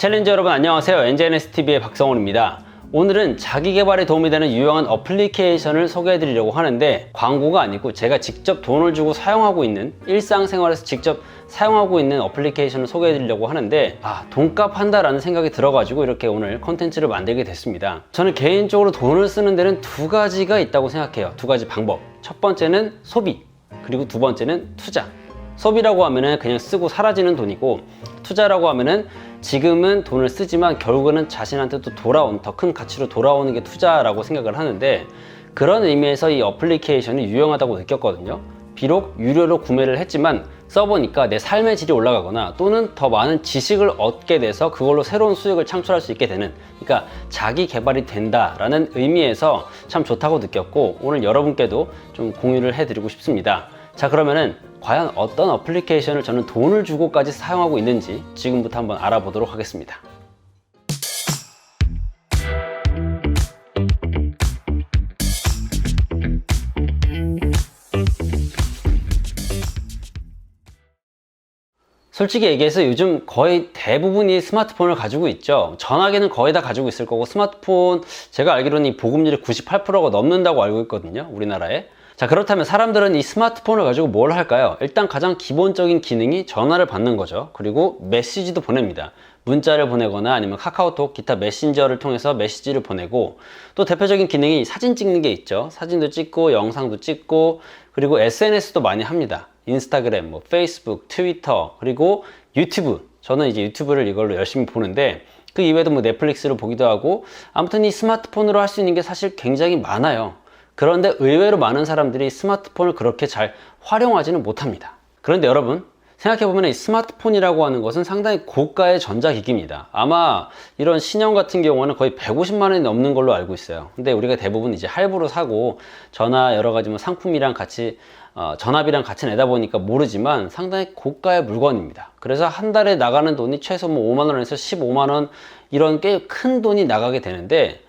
챌린저 여러분 안녕하세요. NGNSTV의 박성훈입니다. 오늘은 자기 개발에 도움이 되는 유용한 어플리케이션을 소개해 드리려고 하는데, 광고가 아니고 제가 직접 돈을 주고 사용하고 있는, 일상생활에서 직접 사용하고 있는 어플리케이션을 소개해 드리려고 하는데, 돈값 한다라는 생각이 들어가지고 이렇게 오늘 컨텐츠를 만들게 됐습니다. 저는 개인적으로 돈을 쓰는 데는 두 가지가 있다고 생각해요. 두 가지 방법. 첫 번째는 소비, 그리고 두 번째는 투자. 소비라고 하면은 그냥 쓰고 사라지는 돈이고, 투자라고 하면은 지금은 돈을 쓰지만 결국에는 자신한테 또 돌아온, 더 큰 가치로 돌아오는 게 투자라고 생각을 하는데, 그런 의미에서 이 어플리케이션이 유용하다고 느꼈거든요. 비록 유료로 구매를 했지만 써보니까 내 삶의 질이 올라가거나 또는 더 많은 지식을 얻게 돼서 그걸로 새로운 수익을 창출할 수 있게 되는, 그러니까 자기 개발이 된다라는 의미에서 참 좋다고 느꼈고, 오늘 여러분께도 좀 공유를 해드리고 싶습니다. 자, 그러면은 과연 어떤 어플리케이션을 저는 돈을 주고까지 사용하고 있는지 지금부터 한번 알아보도록 하겠습니다. 솔직히 얘기해서 요즘 거의 대부분이 스마트폰을 가지고 있죠. 전화기는 거의 다 가지고 있을 거고, 스마트폰 제가 알기로는 이 보급률이 98%가 넘는다고 알고 있거든요, 우리나라에. 자, 그렇다면 사람들은 이 스마트폰을 가지고 뭘 할까요? 일단 가장 기본적인 기능이 전화를 받는 거죠. 그리고 메시지도 보냅니다. 문자를 보내거나 아니면 카카오톡, 기타 메신저를 통해서 메시지를 보내고, 또 대표적인 기능이 사진 찍는 게 있죠. 사진도 찍고 영상도 찍고, 그리고 SNS도 많이 합니다. 인스타그램, 뭐 페이스북, 트위터, 그리고 유튜브. 저는 이제 유튜브를 이걸로 열심히 보는데, 그 이외에도 뭐 넷플릭스를 보기도 하고, 아무튼 이 스마트폰으로 할 수 있는 게 사실 굉장히 많아요. 그런데 의외로 많은 사람들이 스마트폰을 그렇게 잘 활용하지는 못합니다. 그런데 여러분, 생각해보면 이 스마트폰이라고 하는 것은 상당히 고가의 전자기기입니다. 아마 이런 신형 같은 경우는 거의 150만 원이 넘는 걸로 알고 있어요. 근데 우리가 대부분 이제 할부로 사고 전화 여러 가지 뭐 상품이랑 같이 전압이랑 같이 내다 보니까 모르지만 상당히 고가의 물건입니다. 그래서 한 달에 나가는 돈이 최소 뭐 5만 원에서 15만 원, 이런 꽤 큰 돈이 나가게 되는데,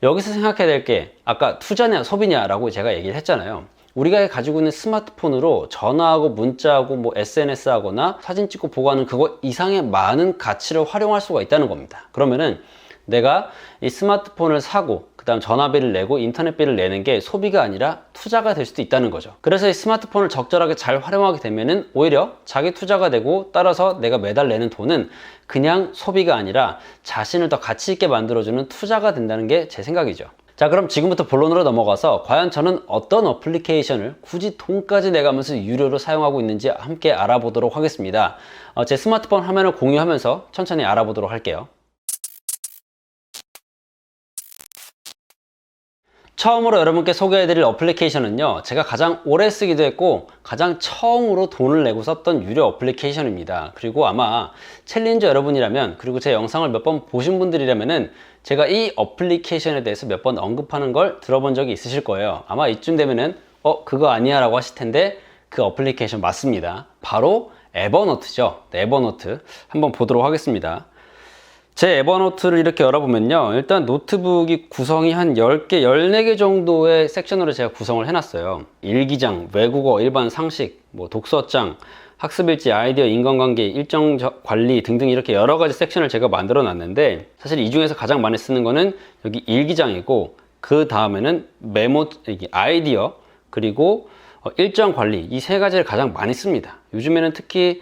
여기서 생각해야 될 게, 아까 투자냐 소비냐라고 제가 얘기를 했잖아요. 우리가 가지고 있는 스마트폰으로 전화하고 문자하고 뭐 SNS 하거나 사진 찍고 보고하는 그거 이상의 많은 가치를 활용할 수가 있다는 겁니다. 그러면은 내가 이 스마트폰을 사고 그 다음 전화비를 내고 인터넷비를 내는 게 소비가 아니라 투자가 될 수도 있다는 거죠. 그래서 이 스마트폰을 적절하게 잘 활용하게 되면은 오히려 자기 투자가 되고, 따라서 내가 매달 내는 돈은 그냥 소비가 아니라 자신을 더 가치 있게 만들어주는 투자가 된다는 게 제 생각이죠. 자, 그럼 지금부터 본론으로 넘어가서 과연 저는 어떤 어플리케이션을 굳이 돈까지 내가면서 유료로 사용하고 있는지 함께 알아보도록 하겠습니다. 제 스마트폰 화면을 공유하면서 천천히 알아보도록 할게요. 처음으로 여러분께 소개해드릴 어플리케이션은요, 제가 가장 오래 쓰기도 했고 가장 처음으로 돈을 내고 썼던 유료 어플리케이션입니다. 그리고 아마 챌린저 여러분이라면, 그리고 제 영상을 몇 번 보신 분들이라면은 제가 이 어플리케이션에 대해서 몇 번 언급하는 걸 들어본 적이 있으실 거예요. 아마 이쯤 되면은 그거 아니야 라고 하실 텐데, 그 어플리케이션 맞습니다. 바로 에버노트죠. 네, 에버노트 한번 보도록 하겠습니다. 제 에버노트를 이렇게 열어보면요, 일단 노트북이 구성이 한 10개, 14개 정도의 섹션으로 제가 구성을 해놨어요. 일기장, 외국어, 일반 상식, 뭐 독서장, 학습일지, 아이디어, 인간관계, 일정 관리 등등 이렇게 여러 가지 섹션을 제가 만들어 놨는데, 사실 이 중에서 가장 많이 쓰는 거는 여기 일기장이고, 그 다음에는 메모, 아이디어, 그리고 일정 관리, 이 세 가지를 가장 많이 씁니다. 요즘에는 특히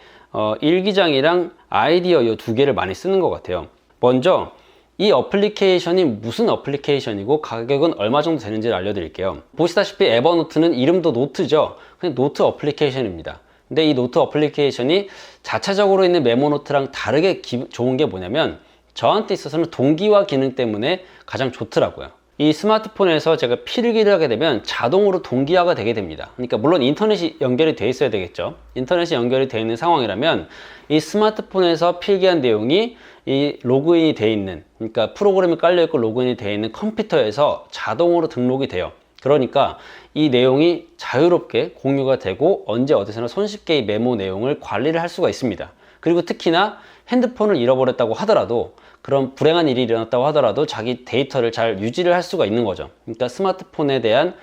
일기장이랑 아이디어 이 두 개를 많이 쓰는 것 같아요. 먼저 이 어플리케이션이 무슨 어플리케이션이고 가격은 얼마 정도 되는지를 알려드릴게요. 보시다시피 에버노트는 이름도 노트죠. 그냥 노트 어플리케이션입니다. 근데 이 노트 어플리케이션이 자체적으로 있는 메모노트랑 다르게 좋은 게 뭐냐면, 저한테 있어서는 동기화 기능 때문에 가장 좋더라고요. 이 스마트폰에서 제가 필기를 하게 되면 자동으로 동기화가 되게 됩니다. 그러니까 물론 인터넷이 연결이 돼 있어야 되겠죠. 인터넷이 연결이 되어 있는 상황이라면 이 스마트폰에서 필기한 내용이 이 로그인이 되어 있는, 그러니까 프로그램이 깔려 있고 로그인이 되어 있는 컴퓨터에서 자동으로 등록이 돼요. 그러니까 이 내용이 자유롭게 공유가 되고 언제 어디서나 손쉽게 이 메모 내용을 관리를 할 수가 있습니다. 그리고 특히나 핸드폰을 잃어버렸다고 하더라도, 그런 불행한 일이 일어났다고 하더라도 자기 데이터를 잘 유지를 할 수가 있는 거죠. 그러니까 스마트폰에 대한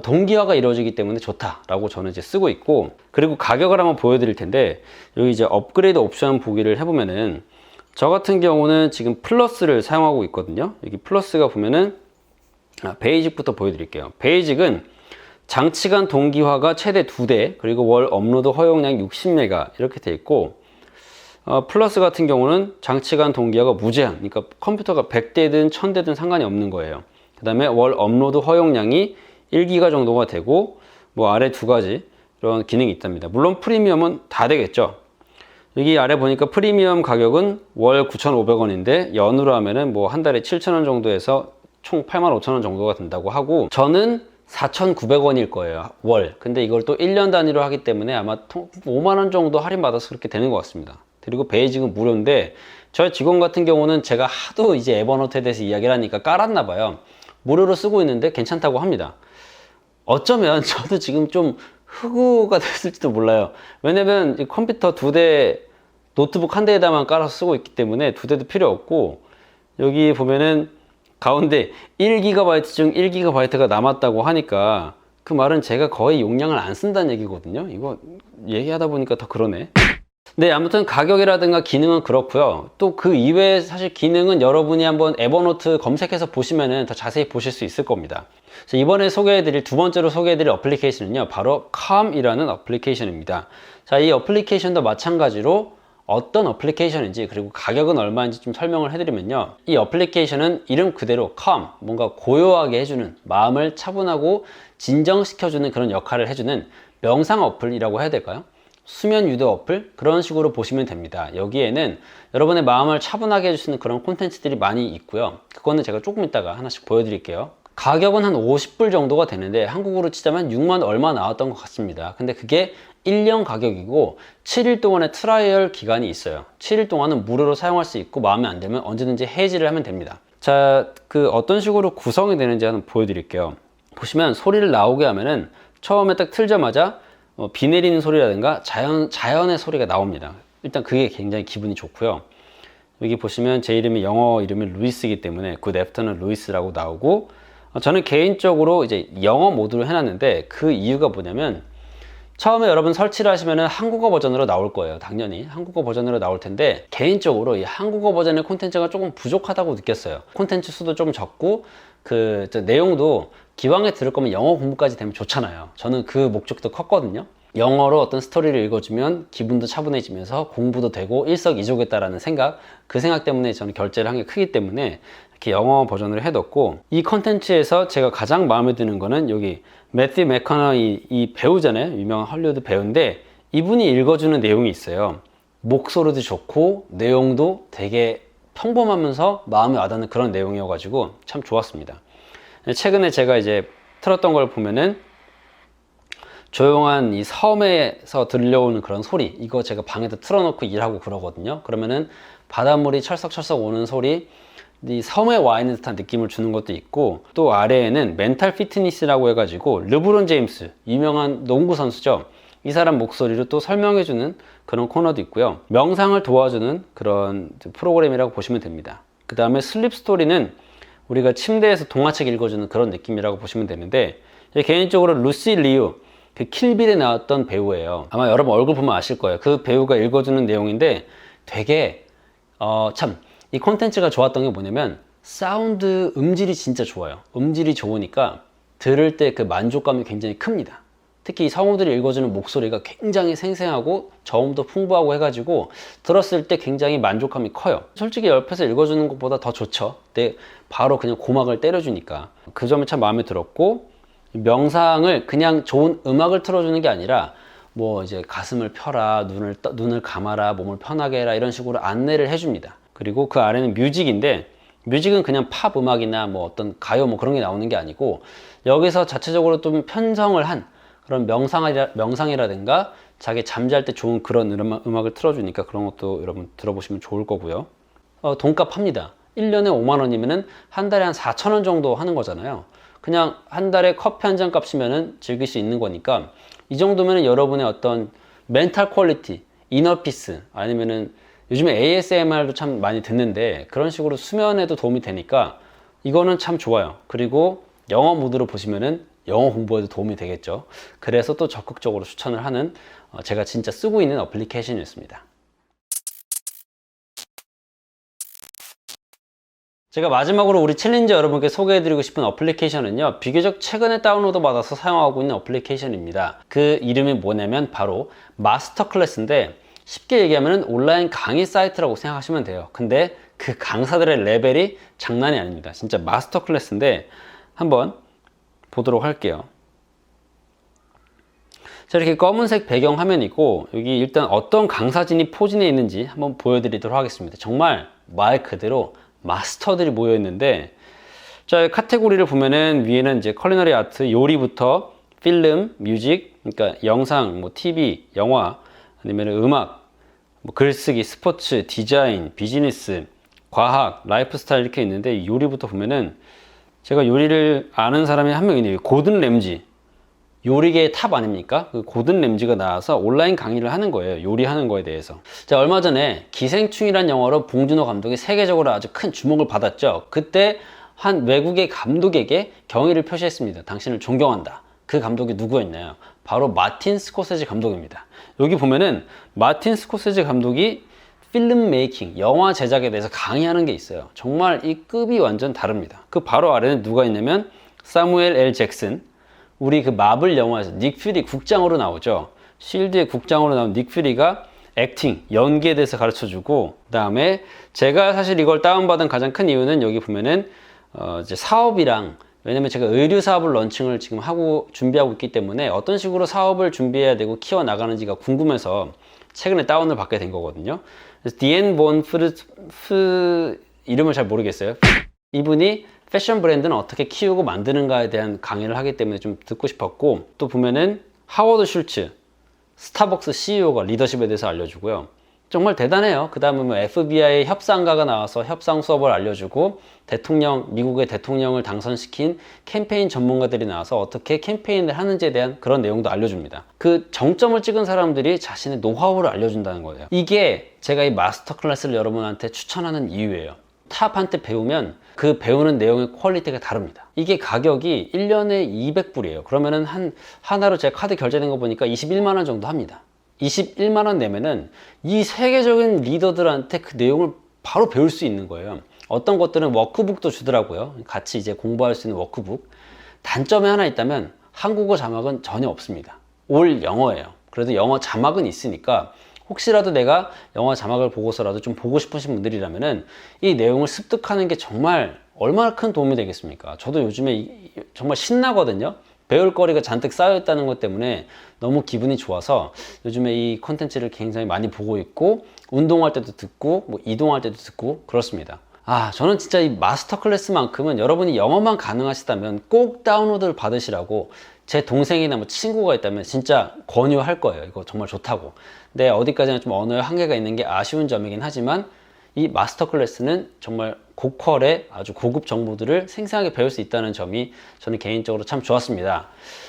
동기화가 이루어지기 때문에 좋다라고 저는 이제 쓰고 있고, 그리고 가격을 한번 보여드릴 텐데, 여기 이제 업그레이드 옵션 보기를 해보면은 저 같은 경우는 지금 플러스를 사용하고 있거든요. 여기 플러스가 보면은 베이직부터 보여드릴게요. 베이직은 장치간 동기화가 최대 2대, 그리고 월 업로드 허용량 60메가 이렇게 돼 있고, 플러스 같은 경우는 장치간 동기화가 무제한, 그러니까 컴퓨터가 100대든 1000대든 상관이 없는 거예요. 그 다음에 월 업로드 허용량이 1기가 정도가 되고, 뭐 아래 두 가지 이런 기능이 있답니다. 물론 프리미엄은 다 되겠죠. 여기 아래 보니까 프리미엄 가격은 월 9,500원인데 연으로 하면은 뭐 한 달에 7,000원 정도에서 총 85,000원 정도가 된다고 하고, 저는 4,900원일 거예요, 월. 근데 이걸 또 1년 단위로 하기 때문에 아마 5만원 정도 할인받아서 그렇게 되는 것 같습니다. 그리고 베이직은 무료인데, 저희 직원 같은 경우는 제가 하도 이제 에버노트에 대해서 이야기를 하니까 깔았나 봐요. 무료로 쓰고 있는데 괜찮다고 합니다. 어쩌면 저도 지금 좀 흑우가 됐을지도 몰라요. 왜냐면 이 컴퓨터 2대, 노트북 한 대에다만 깔아서 쓰고 있기 때문에 2대도 필요 없고, 여기 보면은 가운데 1GB 중 1GB가 남았다고 하니까 그 말은 제가 거의 용량을 안 쓴다는 얘기거든요. 이거 얘기하다 보니까 더 그러네. 네, 아무튼 가격이라든가 기능은 그렇고요. 또 그 이외에 사실 기능은 여러분이 한번 에버노트 검색해서 보시면은 더 자세히 보실 수 있을 겁니다. 이번에 소개해드릴, 두 번째로 소개해드릴 어플리케이션은요, 바로 Calm이라는 어플리케이션입니다. 자, 이 어플리케이션도 마찬가지로 어떤 어플리케이션인지, 그리고 가격은 얼마인지 좀 설명을 해드리면요, 이 어플리케이션은 이름 그대로 calm, 뭔가 고요하게 해주는, 마음을 차분하고 진정시켜주는 그런 역할을 해주는 명상 어플이라고 해야 될까요? 수면 유도 어플? 그런 식으로 보시면 됩니다. 여기에는 여러분의 마음을 차분하게 해주시는 그런 콘텐츠들이 많이 있고요. 그거는 제가 조금 이따가 하나씩 보여드릴게요. 가격은 한 50불 정도가 되는데 한국으로 치자면 6만 얼마 나왔던 것 같습니다. 근데 그게 1년 가격이고 7일 동안의 트라이얼 기간이 있어요. 7일 동안은 무료로 사용할 수 있고, 마음에 안 들면 언제든지 해지를 하면 됩니다. 자, 그 어떤 식으로 구성이 되는지 한번 보여드릴게요. 보시면 소리를 나오게 하면은 처음에 딱 틀자마자 비 내리는 소리라든가 자연의 소리가 나옵니다. 일단 그게 굉장히 기분이 좋고요. 여기 보시면 제 이름이, 영어 이름이 루이스이기 때문에 Good Afternoon 루이스라고 나오고, 저는 개인적으로 이제 영어 모드로 해놨는데, 그 이유가 뭐냐면, 처음에 여러분 설치를 하시면은 한국어 버전으로 나올 거예요. 당연히 한국어 버전으로 나올 텐데, 개인적으로 이 한국어 버전의 콘텐츠가 조금 부족하다고 느꼈어요. 콘텐츠 수도 좀 적고, 내용도 기왕에 들을 거면 영어 공부까지 되면 좋잖아요. 저는 그 목적도 컸거든요. 영어로 어떤 스토리를 읽어주면 기분도 차분해지면서 공부도 되고 일석이조겠다라는 생각, 그 생각 때문에 저는 결제를 한 게 크기 때문에 이렇게 영어 버전으로 해뒀고, 이 컨텐츠에서 제가 가장 마음에 드는 거는 여기 매튜 맥커너이, 이 배우잖아요. 유명한 헐리우드 배우인데, 이분이 읽어주는 내용이 있어요. 목소리도 좋고 내용도 되게 평범하면서 마음에 와닿는 그런 내용이어가지고 참 좋았습니다. 최근에 제가 이제 틀었던 걸 보면은 조용한 이 섬에서 들려오는 그런 소리, 이거 제가 방에다 틀어놓고 일하고 그러거든요. 그러면은 바닷물이 철썩철썩 오는 소리, 이 섬에 와 있는 듯한 느낌을 주는 것도 있고, 또 아래에는 멘탈 피트니스라고 해가지고 르브론 제임스, 유명한 농구 선수죠. 이 사람 목소리로 또 설명해주는 그런 코너도 있고요. 명상을 도와주는 그런 프로그램이라고 보시면 됩니다. 그 다음에 슬립 스토리는 우리가 침대에서 동화책 읽어주는 그런 느낌이라고 보시면 되는데, 개인적으로 루시 리우, 그 킬빌에 나왔던 배우예요. 아마 여러분 얼굴 보면 아실 거예요. 그 배우가 읽어주는 내용인데, 되게 이 콘텐츠가 좋았던 게 뭐냐면, 사운드, 음질이 진짜 좋아요. 음질이 좋으니까 들을 때 그 만족감이 굉장히 큽니다. 특히 이 성우들이 읽어주는 목소리가 굉장히 생생하고 저음도 풍부하고 해가지고 들었을 때 굉장히 만족감이 커요. 솔직히 옆에서 읽어주는 것보다 더 좋죠. 근데 바로 그냥 고막을 때려주니까 그 점이 참 마음에 들었고, 명상을 그냥 좋은 음악을 틀어주는 게 아니라 뭐 이제 가슴을 펴라, 눈을 감아라, 몸을 편하게 해라, 이런 식으로 안내를 해줍니다. 그리고 그 아래는 뮤직인데, 뮤직은 그냥 팝 음악이나 뭐 어떤 가요 뭐 그런 게 나오는 게 아니고, 여기서 자체적으로 좀 편성을 한 그런 명상이라든가 자기 잠잘 때 좋은 그런 음악을 틀어주니까 그런 것도 여러분 들어보시면 좋을 거고요. 돈값 합니다. 1년에 5만 원이면은 한 달에 한 4천 원 정도 하는 거잖아요. 그냥 한 달에 커피 한 잔 값이면은 즐길 수 있는 거니까, 이 정도면은 여러분의 어떤 멘탈 퀄리티, 이너피스, 아니면은 요즘에 ASMR도 참 많이 듣는데 그런 식으로 수면에도 도움이 되니까 이거는 참 좋아요. 그리고 영어 모드로 보시면은 영어 공부에도 도움이 되겠죠. 그래서 또 적극적으로 추천을 하는, 제가 진짜 쓰고 있는 어플리케이션이었습니다. 제가 마지막으로 우리 챌린저 여러분께 소개해드리고 싶은 어플리케이션은요, 비교적 최근에 다운로드 받아서 사용하고 있는 어플리케이션입니다. 그 이름이 뭐냐면 바로 마스터 클래스인데, 쉽게 얘기하면 온라인 강의 사이트라고 생각하시면 돼요. 근데 그 강사들의 레벨이 장난이 아닙니다. 진짜 마스터 클래스인데 한번 보도록 할게요. 자, 이렇게 검은색 배경 화면이고, 여기 일단 어떤 강사진이 포진해 있는지 한번 보여드리도록 하겠습니다. 정말 말 그대로 마스터들이 모여 있는데, 자, 카테고리를 보면은 위에는 이제 컬리너리 아트, 요리부터 필름, 뮤직, 그러니까 영상, 뭐 TV, 영화, 아니면 음악, 뭐 글쓰기, 스포츠, 디자인, 비즈니스, 과학, 라이프스타일 이렇게 있는데, 요리부터 보면은 제가 요리를 아는 사람이 한 명 있네요. 고든 램지. 요리계의 탑 아닙니까? 그 고든 램지가 나와서 온라인 강의를 하는 거예요. 요리하는 거에 대해서. 자, 얼마 전에 기생충이란 영화로 봉준호 감독이 세계적으로 아주 큰 주목을 받았죠. 그때 한 외국의 감독에게 경의를 표시했습니다. 당신을 존경한다. 그 감독이 누구였나요? 바로 마틴 스코세지 감독입니다. 여기 보면은 마틴 스코세지 감독이 필름 메이킹, 영화 제작에 대해서 강의하는 게 있어요. 정말 이 급이 완전 다릅니다. 그 바로 아래는 누가 있냐면 사무엘 L 잭슨, 우리 그 마블 영화에서 닉 퓨리 국장으로 나오죠. 실드의 국장으로 나온 닉 퓨리가 액팅, 연기에 대해서 가르쳐주고, 그 다음에 제가 사실 이걸 다운받은 가장 큰 이유는 여기 보면은 이제 사업이랑, 왜냐면 제가 의류 사업을 런칭을 지금 하고 준비하고 있기 때문에 어떤 식으로 사업을 준비해야 되고 키워 나가는지가 궁금해서 최근에 다운을 받게 된 거거든요. 그래서 디앤 본 프르 이름을 잘 모르겠어요. 이분이 패션 브랜드는 어떻게 키우고 만드는가에 대한 강의를 하기 때문에 좀 듣고 싶었고, 또 보면은 하워드 슐츠 스타벅스 CEO가 리더십에 대해서 알려주고요. 정말 대단해요. 그 다음에 뭐 FBI 협상가가 나와서 협상 수업을 알려주고, 미국의 대통령을 당선시킨 캠페인 전문가들이 나와서 어떻게 캠페인을 하는지에 대한 그런 내용도 알려줍니다. 그 정점을 찍은 사람들이 자신의 노하우를 알려준다는 거예요. 이게 제가 이 마스터 클래스를 여러분한테 추천하는 이유예요. 탑한테 배우면 그 배우는 내용의 퀄리티가 다릅니다. 이게 가격이 1년에 200불이에요. 그러면은 하나로 제가 카드 결제된 거 보니까 21만원 정도 합니다. 21만원 내면은 이 세계적인 리더들한테 그 내용을 바로 배울 수 있는 거예요. 어떤 것들은 워크북도 주더라고요. 같이 이제 공부할 수 있는 워크북. 단점이 하나 있다면 한국어 자막은 전혀 없습니다. 올 영어예요. 그래도 영어 자막은 있으니까 혹시라도 내가 영화 자막을 보고서라도 좀 보고 싶으신 분들이라면은 이 내용을 습득하는 게 정말 얼마나 큰 도움이 되겠습니까? 저도 요즘에 정말 신나거든요. 배울 거리가 잔뜩 쌓여 있다는 것 때문에 너무 기분이 좋아서 요즘에 이 콘텐츠를 굉장히 많이 보고 있고, 운동할 때도 듣고, 뭐 이동할 때도 듣고 그렇습니다. 저는 진짜 이 마스터 클래스만큼은 여러분이 영어만 가능하시다면 꼭 다운로드를 받으시라고, 제 동생이나 뭐 친구가 있다면 진짜 권유할 거예요. 이거 정말 좋다고. 근데 어디까지나 좀 언어의 한계가 있는 게 아쉬운 점이긴 하지만, 이 마스터 클래스는 정말 고퀄의 아주 고급 정보들을 생생하게 배울 수 있다는 점이 저는 개인적으로 참 좋았습니다.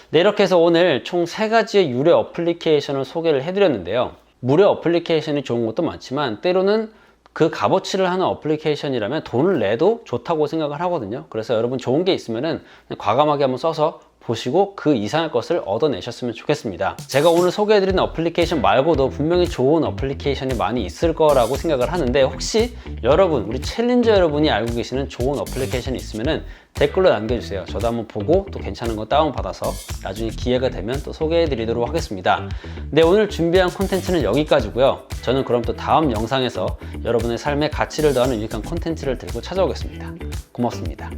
네, 이렇게 해서 오늘 총 3가지의 유료 어플리케이션을 소개를 해드렸는데요. 무료 어플리케이션이 좋은 것도 많지만 때로는 그 값어치를 하는 어플리케이션이라면 돈을 내도 좋다고 생각을 하거든요. 그래서 여러분 좋은 게 있으면은 과감하게 한번 써서 보시고 그 이상의 것을 얻어내셨으면 좋겠습니다. 제가 오늘 소개해드린 어플리케이션 말고도 분명히 좋은 어플리케이션이 많이 있을 거라고 생각을 하는데, 혹시 여러분, 우리 챌린저 여러분이 알고 계시는 좋은 어플리케이션이 있으면은 댓글로 남겨주세요. 저도 한번 보고 또 괜찮은 거 다운받아서 나중에 기회가 되면 또 소개해드리도록 하겠습니다. 네, 오늘 준비한 콘텐츠는 여기까지고요. 저는 그럼 또 다음 영상에서 여러분의 삶에 가치를 더하는 유익한 콘텐츠를 들고 찾아오겠습니다. 고맙습니다.